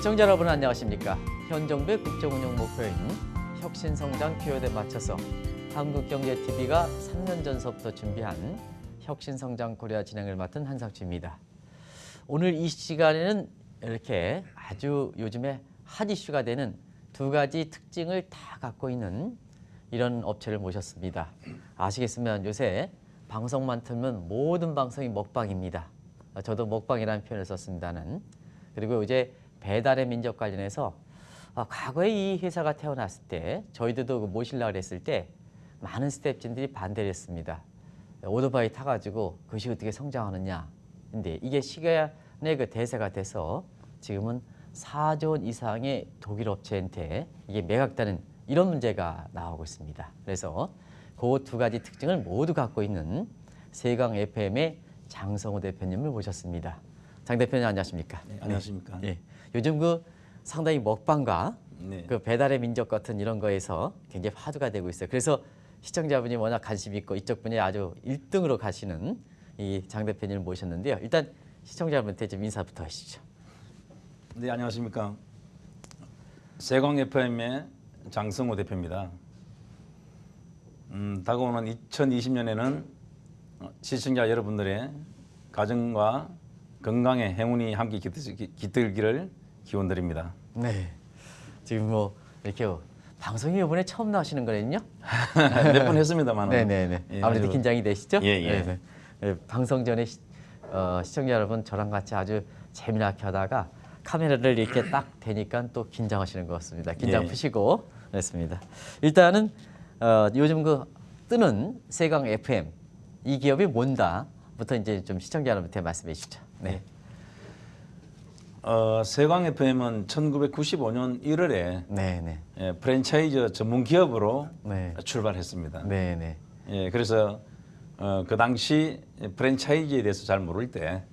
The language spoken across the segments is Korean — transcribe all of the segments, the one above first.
시청자 여러분 안녕하십니까? 현 정부의 국정운영 목표인 혁신성장 기여에 맞춰서 한국경제TV가 3년 전서부터 준비한 혁신성장 코리아 진행을 맡은 한상추입니다. 오늘 이 시간에는 이렇게 아주 요즘에 핫 이슈가 되는 두 가지 특징을 다 갖고 있는 이런 업체를 모셨습니다. 아시겠으면 요새 방송만 틀면 모든 방송이 먹방입니다. 저도 먹방이라는 표현을 썼습니다는. 그리고 이제 배달의 민족 관련해서 과거에 이 회사가 태어났을 때 저희들도 모시려고 했을 때 많은 스태프진들이 반대를 했습니다. 오토바이 타가지고 그것이 어떻게 성장하느냐. 근데 이게 시간의 그 대세가 돼서 지금은 4조 원 이상의 독일 업체한테 이게 매각되는 이런 문제가 나오고 있습니다. 그래서 그 두 가지 특징을 모두 갖고 있는 세강 FM의 장성호 대표님을 모셨습니다. 장 대표님 안녕하십니까? 네, 안녕하십니까? 네. 요즘 그 상당히 먹방과 네. 그 배달의 민족 같은 이런 거에서 굉장히 화두가 되고 있어요. 그래서 시청자분이 워낙 관심 있고 이쪽 분야에 아주 1등으로 가시는 이 장 대표님을 모셨는데요. 일단 시청자분한테 좀 인사부터 하시죠. 네, 안녕하십니까? 세강 FM의 장성호 대표입니다. 다가오는 2020년에는 시청자 여러분들의 가정과 건강의 행운이 함께 깃들기를 기원드립니다. 네. 지금 뭐 이렇게 방송이 이번에 처음 나오시는 거거든요. 몇 번 했습니다만. 네네네. 예, 아무래도 긴장이 되시죠? 예, 예. 네네. 네, 방송 전에 시청자 여러분 저랑 같이 아주 재미나게 하다가 카메라를 이렇게 딱 대니까 또 긴장하시는 것 같습니다. 긴장 예. 푸시고 그렇습니다. 일단은 요즘 그 뜨는 세강 FM 이 기업이 뭔다부터 이제 좀 시청자 여러분한테 말씀해 주시죠. 네. 세강 FM은 1995년 1월에 네네. 프랜차이즈 전문 기업으로 네. 출발했습니다. 네네. 예, 그래서 그 당시 프랜차이즈에 대해서 잘 모를 때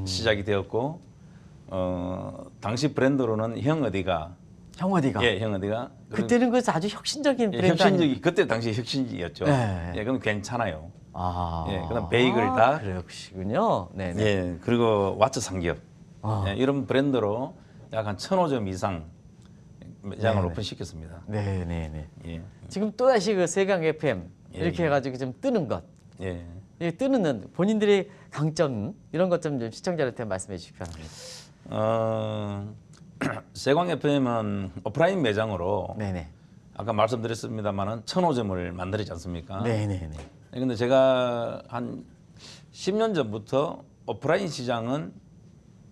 시작이 되었고 당시 브랜드로는 형 어디가 형 어디가? 예, 형 어디가 그때는 그 아주 혁신적인 브랜드 혁신적이 그때 당시 혁신적이었죠. 네. 예, 그럼 괜찮아요. 아, 예, 그다음 베이글 다. 그러시군요. 네네. 예, 그리고 왓츠 삼겹 예, 이런 브랜드로 약 한 1,500점 이상 매장을 네네. 오픈시켰습니다. 네네네. 예, 지금 또 다시 그 세강 FM 예, 이렇게 예. 해가지고 좀 뜨는 것, 예. 이 뜨는 본인들의 강점 이런 것 좀 시청자한테 말씀해 주시기 바랍니다. 세광 FM은 오프라인 매장으로 네네. 아까 말씀드렸습니다만은 1,500점을 만들지 않습니까? 네네네. 근데 제가 한 10년 전부터 오프라인 시장은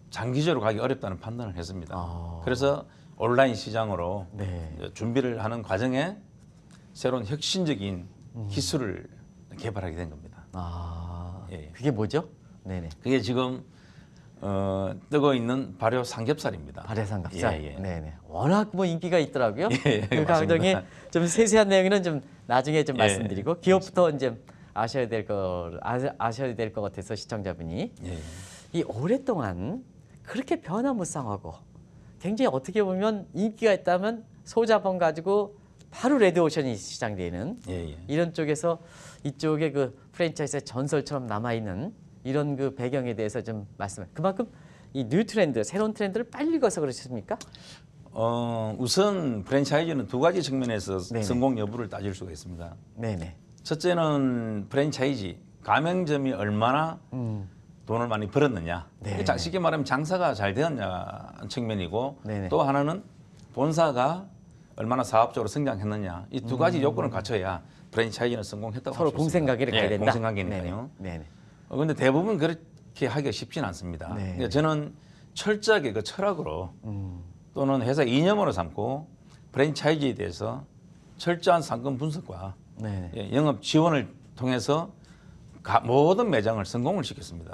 장기적으로 가기 어렵다는 판단을 했습니다. 아. 그래서 온라인 시장으로 네. 이제 준비를 하는 과정에 새로운 혁신적인 기술을 개발하게 된 겁니다. 아, 예, 예. 그게 뭐죠? 네네. 그게 지금 뜨고 있는 발효 삼겹살입니다. 발해삼겹살. 예, 예. 네네. 워낙 뭐 인기가 있더라고요. 예, 그 과정에 맞습니다. 좀 세세한 내용은 좀 나중에 좀 예, 말씀드리고 기업부터 이제 아셔야 될 것 같아서 시청자분이 예, 이 오랫동안 그렇게 변화무쌍하고 굉장히 어떻게 보면 인기가 있다면 소자본 가지고 바로 레드오션이 시장되는 예, 예. 이런 쪽에서 이쪽에 그 프랜차이즈의 전설처럼 남아있는 이런 그 배경에 대해서 좀 말씀을. 그만큼 이 뉴 트렌드, 새로운 트렌드를 빨리 읽어서 그러셨습니까? 우선 프랜차이즈는 두 가지 측면에서 네네. 성공 여부를 따질 수가 있습니다. 네네. 첫째는 프랜차이즈 가맹점이 얼마나 돈을 많이 벌었느냐. 네. 쉽게 말하면 장사가 잘 되었냐 측면이고 네네. 또 하나는 본사가 얼마나 사업적으로 성장했느냐. 이 두 가지 요건을 갖춰야 프랜차이즈는 성공했다고 서로 할수 있습니다. 공생관계를 가야 된다. 공생관계니까요. 네네. 그런데 대부분 그렇게 하기가 쉽지는 않습니다. 네. 그러니까 저는 철저하게 그 철학으로 또는 회사 이념으로 삼고 프랜차이즈에 대해서 철저한 상권 분석과 네네. 예, 영업 지원을 통해서 모든 매장을 성공을 시켰습니다.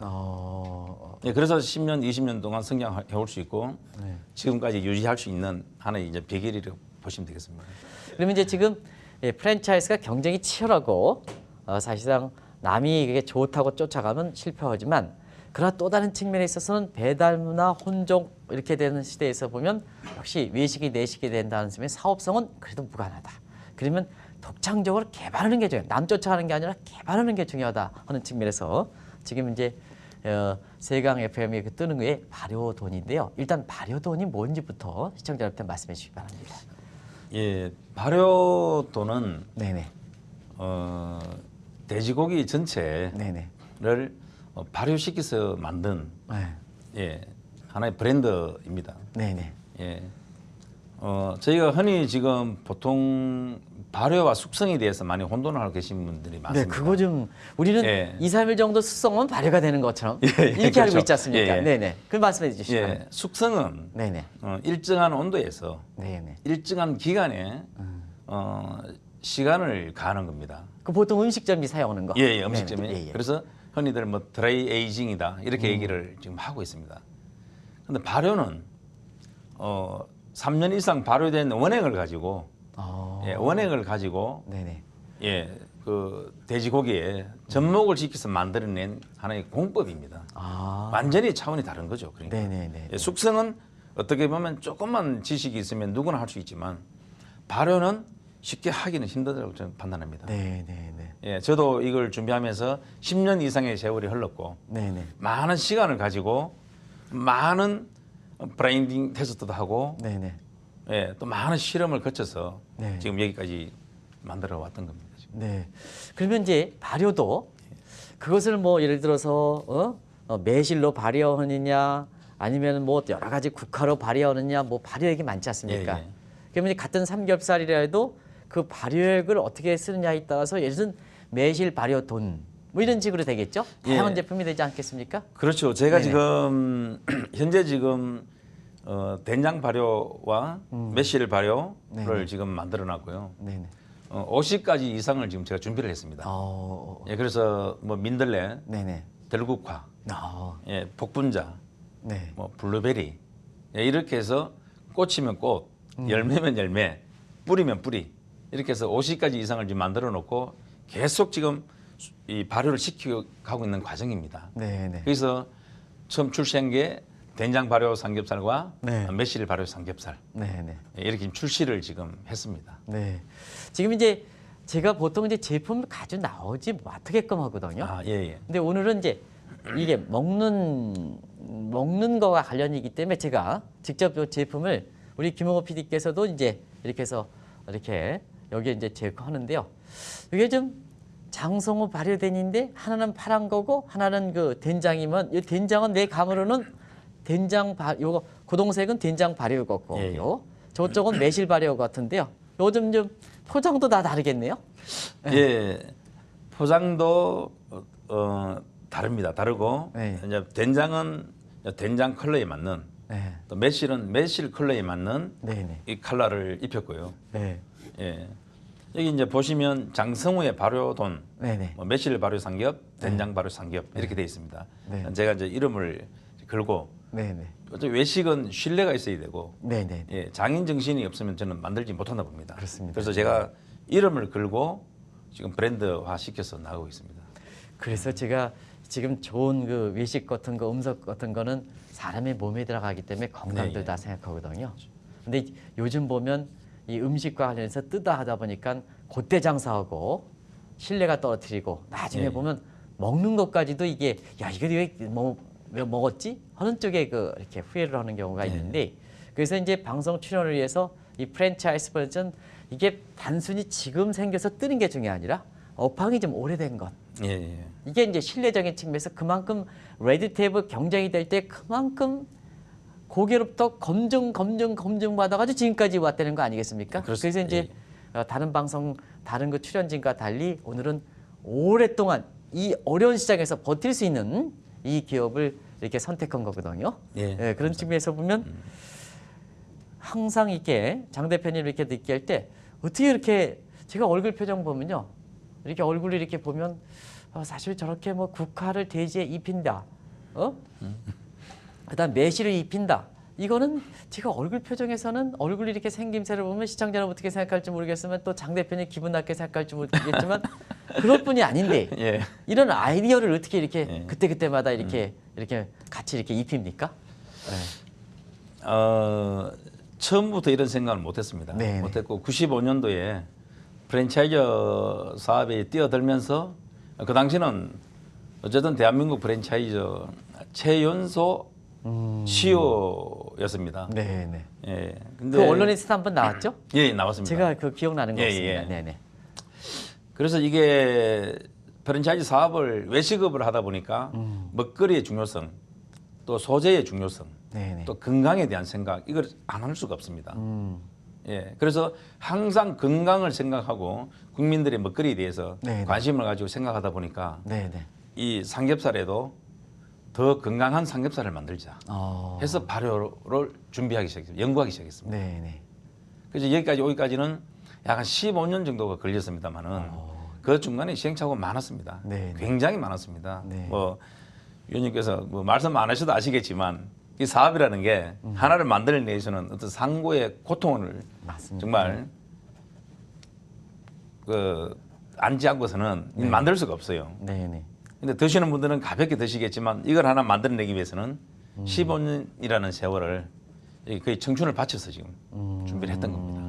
예, 그래서 10년, 20년 동안 성장해 올 수 있고 네. 지금까지 유지할 수 있는 하나의 이제 비결이라고 보시면 되겠습니다. 그러면 이제 지금 프랜차이즈가 경쟁이 치열하고 사실상 남이 그게 좋다고 쫓아가면 실패하지만 그러나 또 다른 측면에 있어서는 배달 문화 혼종 이렇게 되는 시대에서 보면 역시 외식이 내식이 된다는 점에 사업성은 그래도 무관하다. 그러면 독창적으로 개발하는 게 중요해요. 남 쫓아가는 게 아니라 개발하는 게 중요하다 하는 측면에서 지금 이제 세강 FM이 뜨는 게 발효돈인데요. 일단 발효돈이 뭔지부터 시청자 여러분께 말씀해 주시기 바랍니다. 예, 발효도는 네네. 돼지고기 전체를 네네. 발효시켜서 만든 네. 예, 하나의 브랜드입니다. 네네. 예, 저희가 흔히 지금 보통 발효와 숙성에 대해서 많이 혼돈을 하고 계신 분들이 네, 많습니다. 그거 좀 우리는 예. 2, 3일 정도 숙성하면 발효가 되는 것처럼 예, 이렇게 그렇죠. 알고 있지 않습니까? 예, 예. 네네. 그 말씀해 주시죠. 예, 숙성은 네네. 일정한 온도에서 네네. 일정한 기간에 시간을 가하는 겁니다. 그 보통 음식점이 사용하는 거. 예, 예, 음식점에. 네네. 예, 예. 그래서 흔히들 뭐 드라이 에이징이다 이렇게 얘기를 지금 하고 있습니다. 그런데 발효는 3년 이상 발효된 원액을 가지고 예, 원액을 가지고 네네. 예, 그 돼지고기에 접목을 시켜서 만들어낸 하나의 공법입니다. 완전히 차원이 다른 거죠. 그러니까 네네네. 예, 숙성은 어떻게 보면 조금만 지식이 있으면 누구나 할 수 있지만 발효는 쉽게 하기는 힘들다고 저는 판단합니다. 네네네. 예, 저도 이걸 준비하면서 10년 이상의 세월이 흘렀고 네네. 많은 시간을 가지고 많은 브라인딩 테스트도 하고 네네. 예, 또 많은 실험을 거쳐서 네. 지금 여기까지 만들어 왔던 겁니다. 지금. 네. 그러면 이제 발효도 그것을 뭐 예를 들어서 매실로 발효하느냐 아니면 뭐 여러 가지 국화로 발효하느냐 뭐 발효액이 많지 않습니까? 예, 예. 그러면 같은 삼겹살이라도 그 발효액을 어떻게 쓰느냐에 따라서 예를 들면 매실 발효돈 뭐 이런 식으로 되겠죠? 다양한 예. 제품이 되지 않겠습니까? 그렇죠. 제가 네네. 지금 현재 지금 된장 발효와 매실 발효를 네네. 지금 만들어 놨고요. 네네. 50가지 이상을 지금 제가 준비를 했습니다. 예, 그래서 뭐 민들레, 네네. 들국화, 아, 예, 복분자, 네. 뭐 블루베리 예, 이렇게 해서 꽃이면 꽃, 열매면 열매, 뿌리면 뿌리 이렇게 해서 50가지 이상을 지금 만들어 놓고 계속 지금 이 발효를 시키고 가고 있는 과정입니다. 네네. 그래서 처음 출시한 게 된장 발효 삼겹살과 네. 매실 발효 삼겹살 네네. 예, 이렇게 지금 출시를 지금 했습니다. 네. 지금 이제 제가 보통 이제 제품을 가지고 나오지 못하게끔 하거든요. 아, 예, 예. 근데 오늘은 이제 이게 먹는 거와 관련이기 때문에 제가 직접 이 제품을 우리 김홍호 PD께서도 이제 이렇게 해서 이렇게 여기에 이제 제거하는데요. 이게 좀 장성호 발효된인데 하나는 파란 거고 하나는 그 된장이면 이 된장은 내 감으로는 된장 요거 고동색은 된장 발효 같고 예, 예. 저쪽은 매실 발효 같은데요. 요즘 좀 포장도 다 다르겠네요. 예, 포장도 다릅니다. 다르고 네. 이제 된장은 된장 컬러에 맞는 네. 또 매실은 매실 컬러에 맞는 네네. 이 컬러를 입혔고요. 네. 예, 여기 이제 보시면 장성우의 발효돈, 네네. 뭐 매실 발효 삼겹, 된장 발효 삼겹 이렇게 되어 있습니다. 네. 제가 이제 이름을 걸고 네네. 어차피 외식은 신뢰가 있어야 되고 네네. 예, 장인 정신이 없으면 저는 만들지 못한다 봅니다. 그렇습니다. 그래서 제가 이름을 걸고 지금 브랜드화 시켜서 나가고 있습니다. 그래서 제가 지금 좋은 그 외식 같은 거 음식 같은 거는 사람의 몸에 들어가기 때문에 건강들다 네, 생각하거든요. 근데 요즘 보면 이 음식과 관련해서 뜨다 하다 보니까 곧대 장사하고 신뢰가 떨어뜨리고 나중에 네. 보면 먹는 것까지도 이게 야 이거 왜 먹었지 하는 쪽에 그 이렇게 후회를 하는 경우가 네. 있는데 그래서 이제 방송 출연을 위해서 이 프랜차이즈 버전 이게 단순히 지금 생겨서 뜨는 게 중요한 게 아니라 업황이 좀 오래된 것. 예, 예. 이게 이제 신뢰적인 측면에서 그만큼 레드테이블 경쟁이 될 때 그만큼 고개로부터 검증 받아가지고 지금까지 왔다는 거 아니겠습니까? 그렇습니다. 그래서 이제 다른 방송 다른 그 출연진과 달리 오늘은 오랫동안 이 어려운 시장에서 버틸 수 있는 이 기업을 이렇게 선택한 거거든요. 예, 그런 측면에서 보면 항상 이렇게 장 대표님 이렇게 느끼할 때 어떻게 이렇게 제가 얼굴 표정 보면요. 이렇게 얼굴을 이렇게 보면 사실 저렇게 뭐 국화를 돼지에 입힌다. 그다음 매실을 입힌다. 이거는 제가 얼굴 표정에서는 얼굴이 이렇게 생김새를 보면 시청자는 어떻게 생각할지 모르겠으면 또 장 대표님 기분 나쁘게 생각할지 모르겠지만 그럴 뿐이 아닌데 예. 이런 아이디어를 어떻게 이렇게 예. 그때마다 이렇게 같이 이렇게 입힙니까? 처음부터 이런 생각을 못했습니다. 네네. 못했고 95년도에 프랜차이즈 사업에 뛰어들면서 그 당시는 어쨌든 대한민국 프랜차이저 최연소 CEO였습니다. 네네. 예. 그 언론에서 한번 나왔죠? 예, 나왔습니다. 제가 그 기억나는 거 예, 없습니다. 예. 네네. 그래서 이게 프랜차이즈 사업을 외식업을 하다 보니까 먹거리의 중요성, 또 소재의 중요성, 네네. 또 건강에 대한 생각 이걸 안 할 수가 없습니다. 예, 그래서 항상 건강을 생각하고 국민들의 먹거리에 대해서 네네. 관심을 가지고 생각하다 보니까 네네. 이 삼겹살에도 더 건강한 삼겹살을 만들자 해서 발효를 준비하기 시작했습니다. 연구하기 시작했습니다. 네네. 그래서 여기까지 오기까지는 약 한 15년 정도가 걸렸습니다만은 그 중간에 시행착오가 많았습니다. 네네. 굉장히 많았습니다. 네. 뭐 위원님께서 뭐 말씀 안 하셔도 아시겠지만 이 사업이라는 게 하나를 만들기 위해서는 어떤 상고의 고통을 맞습니다. 정말 그 안지 않고서는 네. 만들 수가 없어요. 네네. 근데 드시는 분들은 가볍게 드시겠지만 이걸 하나 만들어내기 위해서는 15년이라는 세월을 거의 청춘을 바쳐서 지금 준비를 했던 겁니다.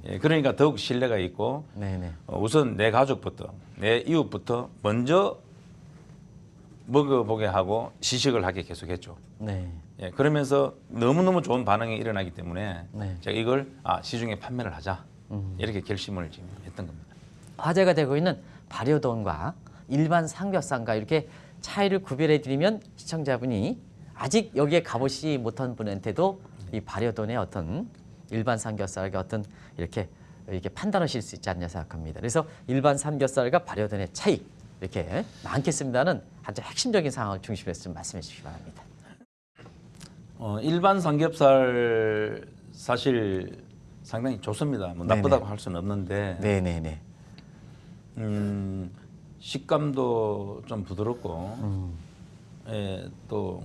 예, 그러니까 더욱 신뢰가 있고 네네. 우선 내 가족부터 내 이웃부터 먼저 먹어보게 하고 시식을 하게 계속했죠. 네. 예, 그러면서 너무너무 좋은 반응이 일어나기 때문에 네. 제가 이걸 시중에 판매를 하자 이렇게 결심을 지금 했던 겁니다. 화제가 되고 있는 발효돈과 일반 삼겹살과 이렇게 차이를 구별해 드리면 시청자분이 아직 여기에 가보시 못한 분한테도 이 발효돈의 어떤 일반 삼겹살과 어떤 이렇게 판단하실 수 있지 않냐 생각합니다. 그래서 일반 삼겹살과 발효돈의 차이 이렇게 많겠습니다는 아주 핵심적인 상황을 중심으로 해서 좀 말씀해 주시기 바랍니다. 일반 삼겹살 사실 상당히 좋습니다. 뭐 네네. 나쁘다고 할 수는 없는데 네네네. 식감도 좀 부드럽고 예, 또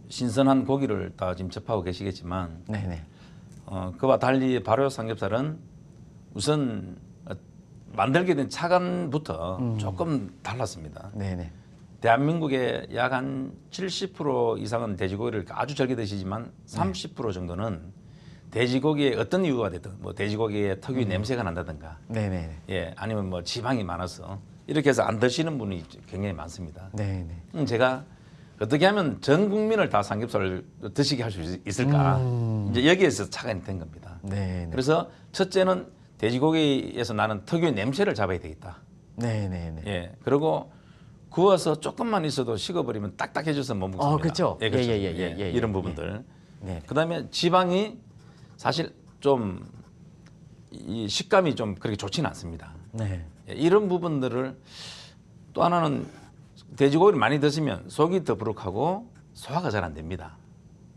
신선한 고기를 다 지금 접하고 계시겠지만 네네. 그와 달리 발효 삼겹살은 우선 만들게 된 차관부터 조금 달랐습니다. 네네. 대한민국의 약 한 70% 이상은 돼지고기를 아주 적게 드시지만 30% 정도는 돼지고기에 어떤 이유가 됐든 뭐 돼지고기에 특유의 냄새가 난다든가 네네네. 예, 아니면 뭐 지방이 많아서 이렇게 해서 안 드시는 분이 굉장히 많습니다. 네네. 제가 어떻게 하면 전 국민을 다 삼겹살을 드시게 할 수 있을까? 이제 여기에서 차관이 된 겁니다. 네네. 그래서 첫째는 돼지고기에서 나는 특유의 냄새를 잡아야 되겠다. 네네네. 예, 그리고 구워서 조금만 있어도 식어버리면 딱딱해져서 못 먹습니다. 그렇죠. 예, 그렇죠. 예, 이런 부분들. 네. 그다음에 지방이 사실 좀 이 식감이 좀 그렇게 좋지는 않습니다. 네. 예, 이런 부분들을 또 하나는 돼지고기를 많이 드시면 속이 더부룩하고 소화가 잘 안 됩니다.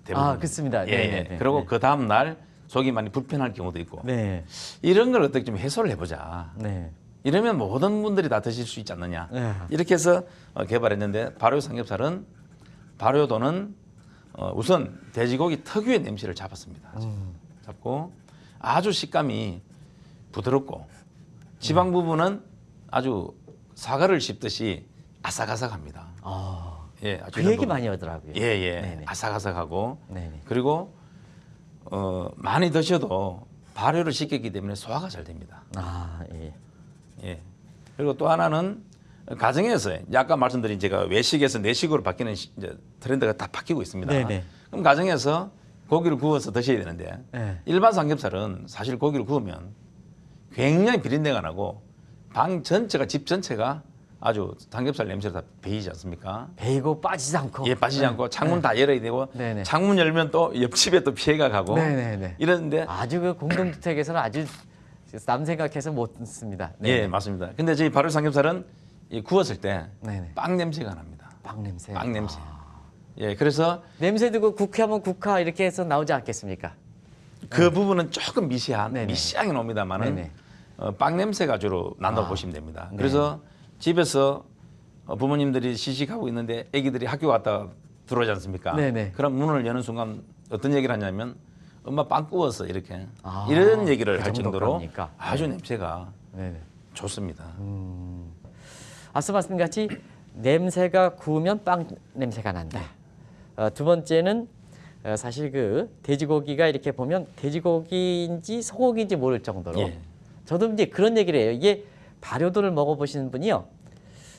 대부분. 그렇습니다. 예, 네네네. 예. 그리고 네. 그 다음 날 속이 많이 불편할 경우도 있고 네. 이런 걸 어떻게 좀 해소를 해보자. 네. 이러면 모든 분들이 다 드실 수 있지 않느냐. 네. 이렇게 해서 개발했는데 발효 삼겹살은 발효도는 우선 돼지고기 특유의 냄새를 잡았습니다. 잡고 아주 식감이 부드럽고 지방 부분은 아주 사과를 씹듯이 아삭아삭합니다. 예, 아주 그 이런 얘기 부분. 많이 하더라고요. 예, 예. 네네. 아삭아삭하고 네네. 그리고 많이 드셔도 발효를 시켰기 때문에 소화가 잘 됩니다. 예. 예. 그리고 또 하나는 가정에서 아까 말씀드린 제가 외식에서 내식으로 바뀌는 이제 트렌드가 다 바뀌고 있습니다. 네네. 그럼 가정에서 고기를 구워서 드셔야 되는데 네. 일반 삼겹살은 사실 고기를 구우면 굉장히 비린내가 나고 방 전체가 집 전체가 아주 삼겹살 냄새가 다 배이지 않습니까? 베이고 빠지지 않고. 예, 빠지지 않고 창문 다 열어야 되고 네네. 창문 열면 또 옆집에 또 피해가 가고 네네네. 이러는데 아주 그 공동주택에서는 아주 남 생각해서 못 씁니다. 네네. 예, 맞습니다. 근데 저희 발효 삼겹살은 이 구웠을 때 네네. 빵 냄새가 납니다. 빵 냄새. 빵 냄새. 예, 그래서 냄새도 그 국회하면 국화 이렇게 해서 나오지 않겠습니까? 그 부분은 조금 미세하게 네네. 나옵니다만은 네네. 빵 냄새가 주로 난다고 보시면 됩니다. 네. 그래서 집에서 부모님들이 시식하고 있는데 아기들이 학교 갔다 들어오지 않습니까? 네네. 그럼 문을 여는 순간 어떤 얘기를 하냐면 엄마 빵 구웠어 이렇게 이런 얘기를 그 할 정도로 정도까지니까. 아주 냄새가 네네. 좋습니다. 앞서 말씀같이 냄새가 구우면 빵 냄새가 난다. 두 번째는 사실 그 돼지고기가 이렇게 보면 돼지고기인지 소고기인지 모를 정도로 예. 저도 이제 그런 얘기를 해요. 이게 발효도를 먹어보시는 분이요.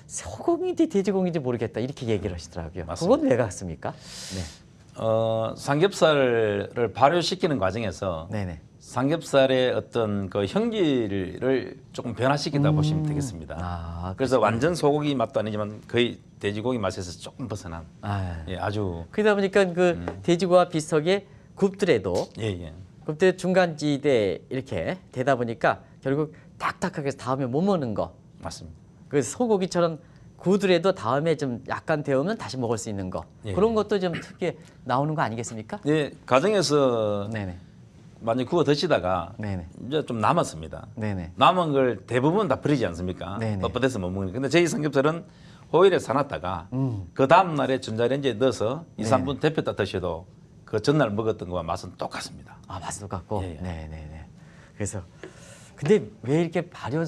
소고기인지 돼지고기인지 모르겠다 이렇게 얘기를 하시더라고요. 맞습니다. 그건 왜 같습니까? 네, 삼겹살을 발효시키는 과정에서 네네. 삼겹살의 어떤 그 형질을 조금 변화시킨다고 보시면 되겠습니다. 아, 그래서 완전 소고기 맛도 아니지만 거의 돼지고기 맛에서 조금 벗어난 아, 예, 아주 그러다 보니까 그 돼지고기와 비슷하게 굽더라도 예. 그때 중간지대 이렇게 되다 보니까 결국 딱딱하게 해서 다음에 못 먹는 거. 맞습니다. 그 소고기처럼 구우더라도 다음에 좀 약간 데우면 다시 먹을 수 있는 거. 예. 그런 것도 좀 특히 나오는 거 아니겠습니까? 예, 가정에서 네네. 많이 구워 드시다가 네네. 이제 좀 남았습니다. 네네. 남은 걸 대부분 다 버리지 않습니까? 네네. 뻣뻣해서 못 먹으니까. 근데 저희 삼겹살은 호일에 사놨다가 그 다음 날에 전자레인지에 넣어서 2, 3분 데폈다 드셔도 그 전날 먹었던 거와 맛은 똑같습니다. 아, 맛도 같고. 예, 예. 네네네. 그래서 근데 왜 이렇게 발효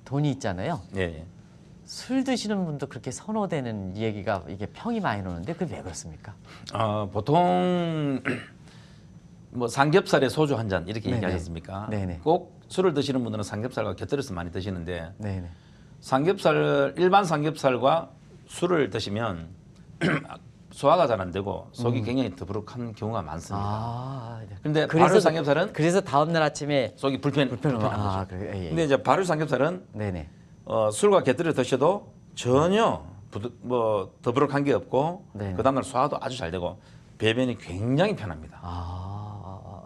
돈이 있잖아요. 예. 술 드시는 분도 그렇게 선호되는 얘기가 이게 평이 많이 나오는데 그게 왜 그렇습니까? 보통 뭐 삼겹살에 소주 한 잔 이렇게 네네. 얘기하셨습니까? 네네. 꼭 술을 드시는 분들은 삼겹살과 곁들여서 많이 드시는데 네네. 일반 삼겹살과 술을 드시면 소화가 잘 안 되고 속이 굉장히 더부룩한 경우가 많습니다. 아, 네. 근데 발효 삼겹살은 그래서 다음 날 아침에 속이 불편한 거죠. 아, 그래. 예, 예. 근데 이제 발효 삼겹살은 네네. 술과 곁들여 드셔도 전혀 더부룩한 게 없고 네네. 그 다음날 소화도 아주 잘 되고 배변이 굉장히 편합니다.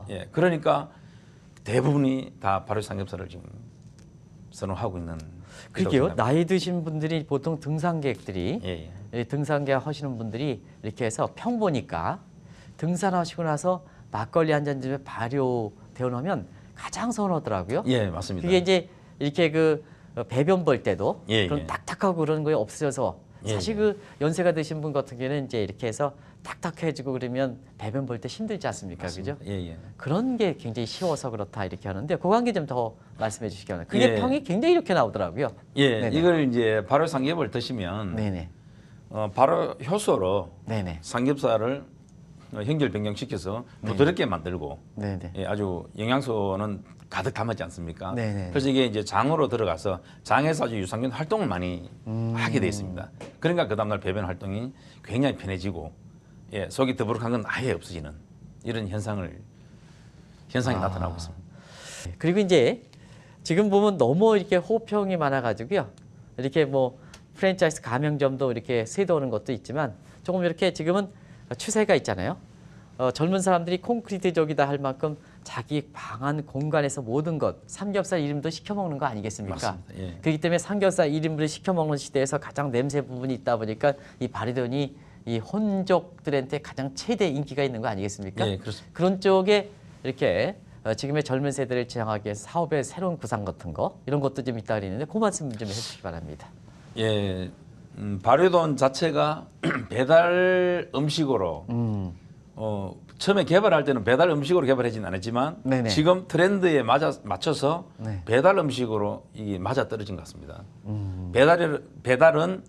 예, 그러니까 대부분이 다 발효 삼겹살을 지금 선호하고 있는. 그러게요. 나이 드신 분들이 보통 등산객들이 예. 이 등산객 하시는 분들이 이렇게 해서 평 보니까 등산하시고 나서 막걸리 한 잔 집에 발효 데워놓으면 가장 선호하더라고요. 예, 맞습니다. 그게 이제 이렇게 그 배변 볼 때도 예, 그런 예. 딱딱하고 그런 거에 없어져서 예, 사실 예. 그 연세가 드신 분 같은 경우는 이제 이렇게 해서 딱딱해지고 그러면 배변 볼 때 힘들지 않습니까? 그죠? 예. 그런 게 굉장히 쉬워서 그렇다 이렇게 하는데 그 관계 좀 더 말씀해 주시기 바랍니다. 그게 예. 평이 굉장히 이렇게 나오더라고요. 예, 네네. 이걸 이제 발효 삼겹을 드시면 네네. 바로 효소로 네네. 삼겹살을 형질 변경시켜서 부드럽게 만들고 네네. 예, 아주 영양소는 가득 담았지 않습니까? 네네. 그래서 이게 이제 장으로 들어가서 장에서 아주 유산균 활동을 많이 하게 돼 있습니다. 그러니까 그 다음날 배변 활동이 굉장히 편해지고 예, 속이 더부룩한 건 아예 없어지는 이런 현상이 나타나고 있습니다. 그리고 이제 지금 보면 너무 이렇게 호평이 많아가지고요. 이렇게 뭐 프랜차이즈 가맹점도 이렇게 세도하는 것도 있지만 조금 이렇게 지금은 추세가 있잖아요. 젊은 사람들이 콘크리트적이다 할 만큼 자기 방 안 공간에서 모든 것 삼겹살 이름도 시켜 먹는 거 아니겠습니까? 맞습니다. 예. 그렇기 때문에 삼겹살 이름을 시켜 먹는 시대에서 가장 냄새 부분이 있다 보니까 이 발효돈이 이 혼족들한테 가장 최대 인기가 있는 거 아니겠습니까? 예, 그렇습니다. 그런 쪽에 이렇게 지금의 젊은 세대를 지향하기 위해서 사업의 새로운 구상 같은 거 이런 것도 좀 있다 그러는데 그 말씀 좀 해주시기 바랍니다. 예, 발효돈 자체가 배달 음식으로 처음에 개발할 때는 배달 음식으로 개발하지는 않았지만 네네. 지금 트렌드에 맞춰서 네. 배달 음식으로 이게 맞아 떨어진 것 같습니다. 배달은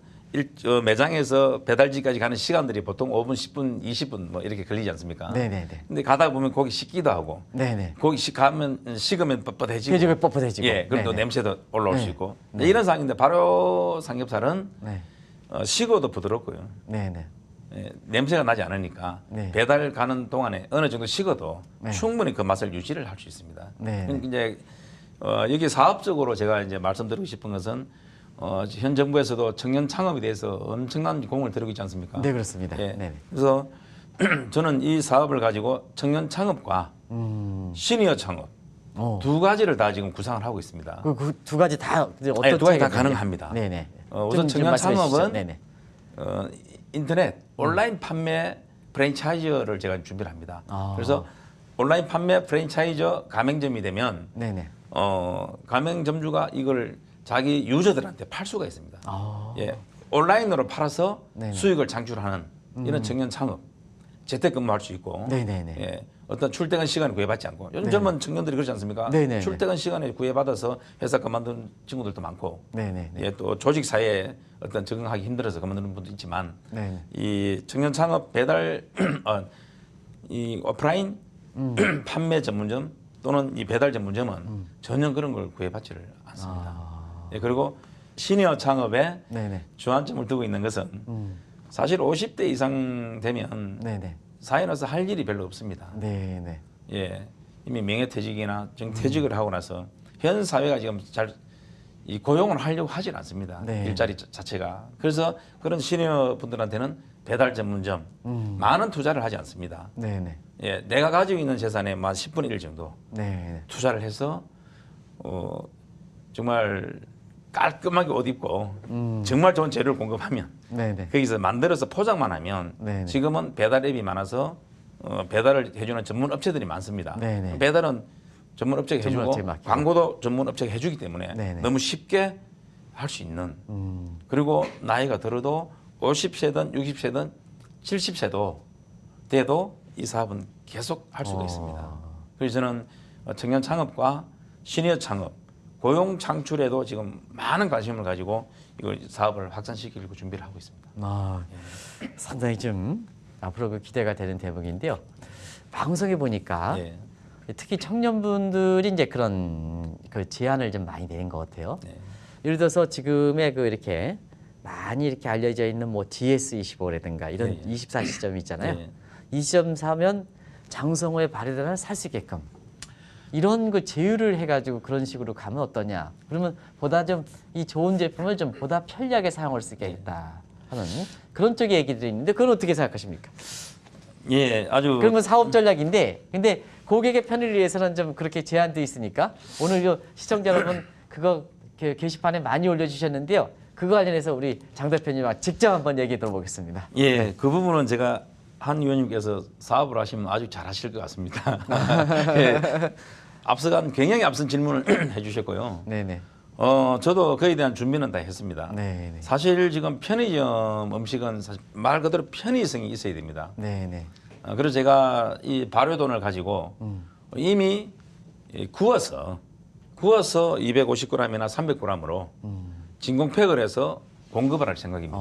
매장에서 배달지까지 가는 시간들이 보통 5분, 10분, 20분 뭐 이렇게 걸리지 않습니까? 네네네. 근데 가다 보면 고기 식기도 하고 네네. 고기 식으면 뻣뻣해지고 돼지고기 뻣뻣해지고. 예, 그럼 또 네네. 냄새도 올라올 수 네. 있고 이런 상황인데 바로 삼겹살은 네. 식어도 부드럽고요. 네네. 예, 냄새가 나지 않으니까 네. 배달 가는 동안에 어느 정도 식어도 네. 충분히 그 맛을 유지를 할 수 있습니다. 네. 그러니까 이제 여기 사업적으로 제가 이제 말씀드리고 싶은 것은 현 정부에서도 청년 창업에 대해서 엄청난 공을 들이고 있지 않습니까? 네 그렇습니다. 예. 네네. 그래서 저는 이 사업을 가지고 청년 창업과 시니어 창업 두 가지를 다 지금 구상을 하고 있습니다. 그 두 가지 다 이제 네, 두 가지 다 차이가 가능합니다. 네네. 우선 좀 청년 말씀해 주시죠. 창업은 네네. 인터넷 온라인 판매 프랜차이즈를 제가 준비를 합니다. 아. 그래서 온라인 판매 프랜차이즈 가맹점이 되면 네네. 가맹점주가 이걸 자기 유저들한테 팔 수가 있습니다. 아. 예, 온라인으로 팔아서 네네. 수익을 창출하는 이런 청년 창업, 재택근무할 수 있고, 네네네. 예, 어떤 출퇴근 시간을 구애받지 않고 요즘 젊은 청년들이 그렇지 않습니까? 네네네. 출퇴근 시간에 구애받아서 회사 그만둔 친구들도 많고, 네네네. 예, 또 조직 사회에 어떤 적응하기 힘들어서 그만두는 분도 있지만, 네네. 이 청년 창업 배달 이 오프라인 판매 전문점 또는 이 배달 전문점은 전혀 그런 걸 구애받지를 않습니다. 예, 그리고 시니어 창업에 네네. 주안점을 두고 있는 것은 사실 50대 이상 되면 네네. 사회에서 할 일이 별로 없습니다. 네네. 예, 이미 명예퇴직이나 정퇴직을 하고 나서 현 사회가 지금 잘 이 고용을 하려고 하질 않습니다. 네. 일자리 자체가. 그래서 그런 시니어 분들한테는 배달 전문점 많은 투자를 하지 않습니다. 네네. 예, 내가 가지고 있는 재산의 만 10분의 1 정도 네네. 투자를 해서 정말 깔끔하게 옷 입고 정말 좋은 재료를 공급하면 네네. 거기서 만들어서 포장만 하면 네네. 지금은 배달 앱이 많아서 배달을 해주는 전문 업체들이 많습니다. 네네. 배달은 전문 업체가 전문 해주고 업체에 맡기고. 광고도 전문 업체가 해주기 때문에 네네. 너무 쉽게 할 수 있는 그리고 나이가 들어도 50세든 60세든 70세도 돼도 이 사업은 계속 할 수가 있습니다. 그래서 저는 청년 창업과 시니어 창업, 고용 창출에도 지금 많은 관심을 가지고 이걸 사업을 확산시키려고 준비를 하고 있습니다. 상당히 좀 앞으로 그 기대가 되는 대목인데요. 방송에 보니까 예. 특히 청년분들이 이제 그런 그 제안을 좀 많이 낸 것 같아요. 네. 예를 들어서 지금의 그 이렇게 많이 이렇게 알려져 있는 뭐 GS25라든가 이런 예, 예. 24시점이 있잖아요. 예. 이 시점 사면 장성호의 발효단을 살 수 있게끔 이런 그 제휴를 해가지고 그런 식으로 가면 어떠냐. 그러면 보다 좀 이 좋은 제품을 좀 보다 편리하게 사용할 수 있겠다 하는 그런 쪽의 얘기들이 있는데 그건 어떻게 생각하십니까? 예, 아주 그러면 사업 전략인데 근데 고객의 편의를 위해서는 좀 그렇게 제한돼 있으니까 오늘 요 시청자 여러분 그거 게시판에 많이 올려주셨는데요. 그거 관련해서 우리 장 대표님과 직접 한번 얘기 들어보겠습니다. 예, 그 부분은 제가 한 의원님께서 사업을 하시면 아주 잘하실 것 같습니다. 예, 앞서간 굉장히 앞선 질문을 해주셨고요. 네네. 저도 그에 대한 준비는 다 했습니다. 네네. 사실 지금 편의점 음식은 사실 말 그대로 편의성이 있어야 됩니다. 네네. 그래서 제가 이 발효돈을 가지고 이미 구워서 250g이나 300g으로 진공팩을 해서 공급을 할 생각입니다.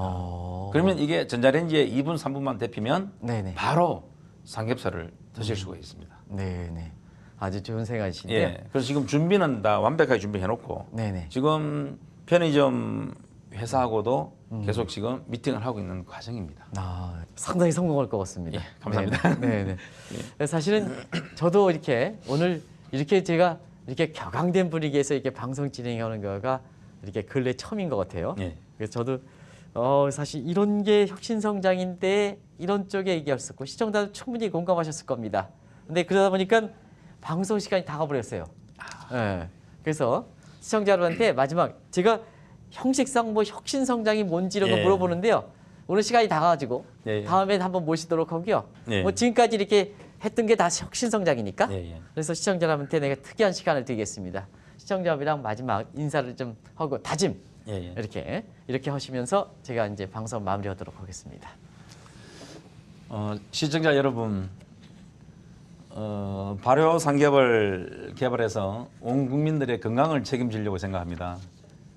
그러면 이게 전자레인지에 2분, 3분만 데피면 네네. 바로 삼겹살을 드실 수가 있습니다. 네네. 아주 좋은 생각이신데요. 예, 그래서 지금 준비는 다 완벽하게 준비해놓고 네네. 지금 편의점 회사하고도 계속 지금 미팅을 하고 있는 과정입니다. 상당히 성공할 것 같습니다. 예, 감사합니다. 네네. 사실은 저도 이렇게 오늘 이렇게 제가 이렇게 격앙된 분위기에서 이렇게 방송 진행하는 거가 이렇게 근래 처음인 것 같아요. 예. 그래서 저도 사실 이런 게 혁신성장인데 이런 쪽에 얘기했었고 시청자도 충분히 공감하셨을 겁니다. 근데 그러다 보니까 방송 시간이 다 가버렸어요. 예. 그래서 시청자 여러분한테 마지막 제가 형식상 뭐 혁신성장이 뭔지 이런 거 예. 물어보는데요. 오늘 시간이 다 가가지고 예. 다음에 한번 모시도록 하고요. 예. 뭐 지금까지 이렇게 했던 게 다 혁신성장이니까. 예. 그래서 시청자 여러분한테 내가 특이한 시간을 드리겠습니다. 시청자 여러분이랑 마지막 인사를 좀 하고 다짐 예. 이렇게 하시면서 제가 이제 방송 마무리하도록 하겠습니다. 시청자 여러분, 발효 삼겹을 개발해서 온 국민들의 건강을 책임지려고 생각합니다.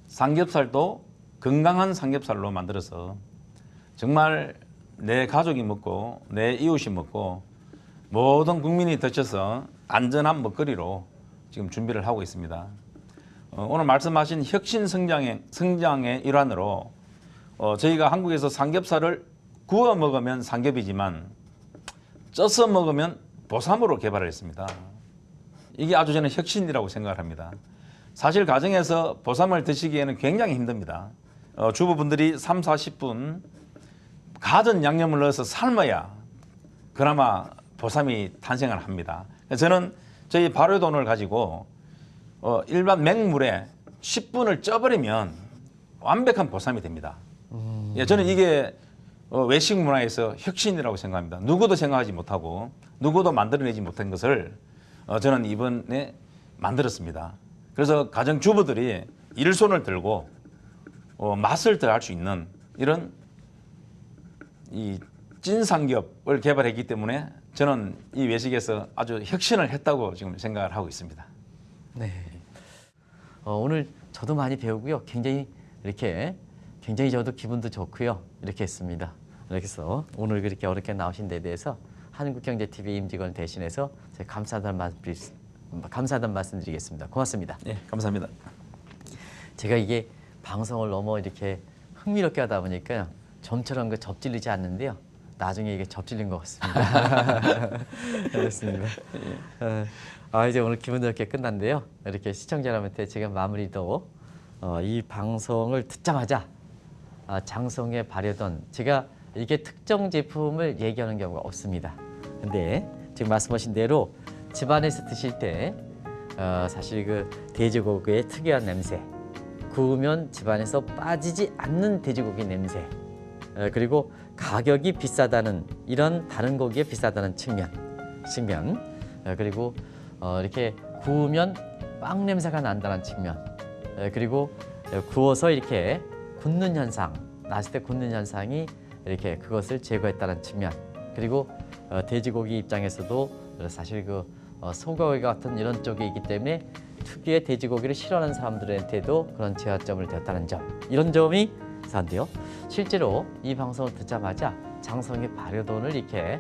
삼겹살도 건강한 삼겹살로 만들어서 정말 내 가족이 먹고 내 이웃이 먹고 모든 국민이 드셔서 안전한 먹거리로 지금 준비를 하고 있습니다. 오늘 말씀하신 혁신 성장의 일환으로 저희가 한국에서 삼겹살을 구워 먹으면 삼겹이지만 쪄서 먹으면 보쌈으로 개발을 했습니다. 이게 아주 저는 혁신이라고 생각을 합니다. 사실 가정에서 보쌈을 드시기에는 굉장히 힘듭니다. 주부분들이 3, 40분 가전 양념을 넣어서 삶아야 그나마 보쌈이 탄생을 합니다. 저는 저희 발효돈을 가지고 일반 맹물에 10분을 쪄버리면 완벽한 보쌈이 됩니다. 예, 저는 이게 외식 문화에서 혁신이라고 생각합니다. 누구도 생각하지 못하고 누구도 만들어내지 못한 것을 저는 이번에 만들었습니다. 그래서 가정주부들이 일손을 들고 맛을 더할 수 있는 이런 이 찐삼겹을 개발했기 때문에 저는 이 외식에서 아주 혁신을 했다고 지금 생각을 하고 있습니다. 네. 오늘 저도 많이 배우고요. 굉장히 저도 기분도 좋고요. 이렇게 했습니다. 이렇게 해서 오늘 그렇게 어렵게 나오신 데 대해서 한국경제TV 임직원 대신해서 제가 감사하다는 말씀드리겠습니다. 고맙습니다. 네, 감사합니다. 제가 이게 방송을 너무 이렇게 흥미롭게 하다 보니까 좀처럼 그 접질리지 않는데요. 나중에 이게 접질린 것 같습니다. 그렇습니다. 이제 오늘 기분 좋게 끝났는데요. 이렇게 시청자 여러분한테 제가 마무리도 이 방송을 듣자마자 장성에 발효된 제가 이게 특정 제품을 얘기하는 경우가 없습니다. 근데 지금 말씀하신 대로 집안에서 드실 때 사실 그 돼지고기의 특이한 냄새, 구우면 집안에서 빠지지 않는 돼지고기 냄새, 그리고 가격이 비싸다는 이런 다른 고기에 비싸다는 측면, 그리고 이렇게 구우면 빵 냄새가 난다는 측면, 그리고 구워서 이렇게 굳는 현상, 났을 때 굳는 현상이 이렇게 그것을 제거했다는 측면, 그리고 돼지고기 입장에서도 사실 그 소고기 같은 이런 쪽에 있기 때문에 특유의 돼지고기를 싫어하는 사람들한테도 그런 제한점을 뒀다는 점, 이런 점이 있었는데요. 실제로 이 방송을 듣자마자 장성의 발효돈을 이렇게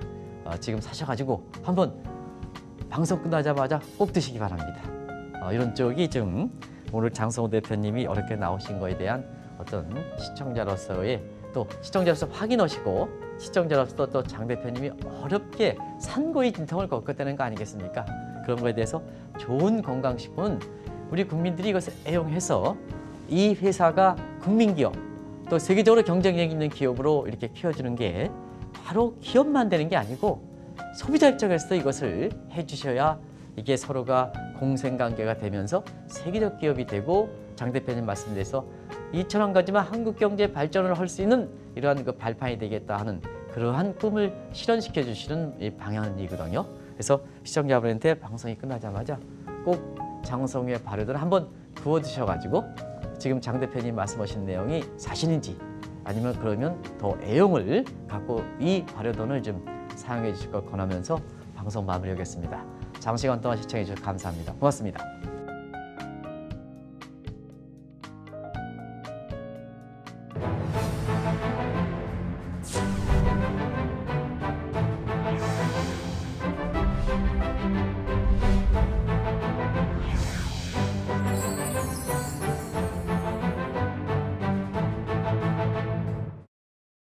지금 사셔가지고 한번 방송 끝나자마자 꼭 드시기 바랍니다. 이런 쪽이 지금 오늘 장성호 대표님이 어렵게 나오신 거에 대한 어떤 시청자로서의 또 시청자로서 확인하시고 시청자로서 또 장 대표님이 어렵게 산고의 진통을 겪었다는 거 아니겠습니까? 그런 거에 대해서 좋은 건강식품은 우리 국민들이 이것을 애용해서 이 회사가 국민기업 또 세계적으로 경쟁력 있는 기업으로 이렇게 키워주는 게 바로 기업만 되는 게 아니고 소비자 입장에서도 이것을 해주셔야 이게 서로가 공생관계가 되면서 세계적 기업이 되고 장 대표님 말씀대로 2,000원 가지만 한국 경제 발전을 할 수 있는 이러한 그 발판이 되겠다 하는 그러한 꿈을 실현시켜 주시는 이 방향이거든요. 그래서 시청자분한테 방송이 끝나자마자 꼭 장성의 발효를 한번 구워 드셔가지고 지금 장 대표님 말씀하신 내용이 사실인지 아니면 그러면 더 애용을 갖고 이 발효돈을 좀 사용해 주실 걸 권하면서 방송 마무리하겠습니다. 장시간 동안 시청해 주셔서 감사합니다. 고맙습니다.